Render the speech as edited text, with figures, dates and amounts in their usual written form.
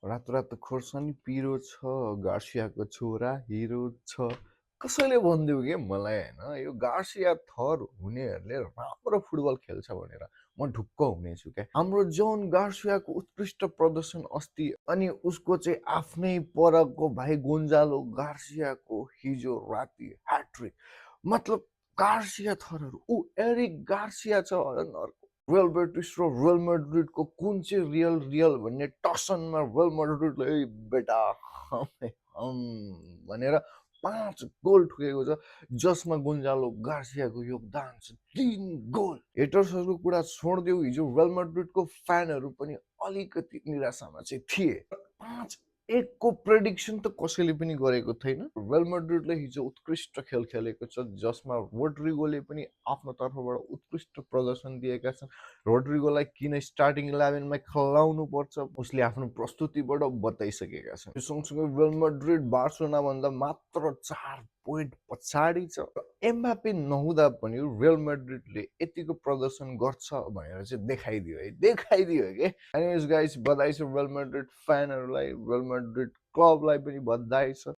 रातो खोर्सानी पिरो छ, गार्सियाको छोरा हिरो छ। कसैले भनिदेऊ के मलाई होइन यो गार्सिया थर हुनेहरूले राम्रो फुटबल खेल्छ भनेर म ढुक्क हुनेछु क्या। हाम्रो जोन गार्सियाको उत्कृष्ट प्रदर्शन अस्ति अनि उसको चाहिँ आफ्नै परको भाइ गोन्जालो गार्सियाको हिजो राति ह्याट्रिक। मतलब गार्सिया थरहरू ऊ एरिक गार्सिया छ रियल बेटिस र रियल मैड्रिडको कुन चाहिँ रियल भन्ने टसनमा रियल मैड्रिडले बेटा भनेर 5 गोल ठुकेको छ जसमा गोन्जालो गार्सियाको योगदान छ 3 गोल। हेटर्सहरूको कुरा छोडिदेऊ हिजो रियल मैड्रिडको फ्यानहरू पनि अलिकति निराशामा चाहिँ थिए। 5-1 को प्रेडिक्सन त कसैले पनि गरेको थिएन। रियल मैड्रिडले हिजो उत्कृष्ट खेल खेलेको छ जसमा रोड्रिगोले पनि आफ्नो तर्फबाट उत्कृष्ट प्रदर्शन दिएका छन्। रोड्रिगोलाई किन स्टार्टिङ 11 मा खेलाउनु पर्छ उसले आफ्नो प्रस्तुतिबाट बताइसकेका छन्। यो सँगसँगै रियल मैड्रिड बार्सिलोना भन्दा मात्र 4 पोइन्ट पछाडि छ। एम्बापे नहुँदा पनि रियल मैड्रिडले यतिको प्रदर्शन गर्छ भनेर चाहिँ देखाइदियो के। एनिवेज गाइस बधाई छ रियल मैड्रिड फ्यानहरूलाई, रियल मैड्रिड क्लबलाई पनि बधाई छ।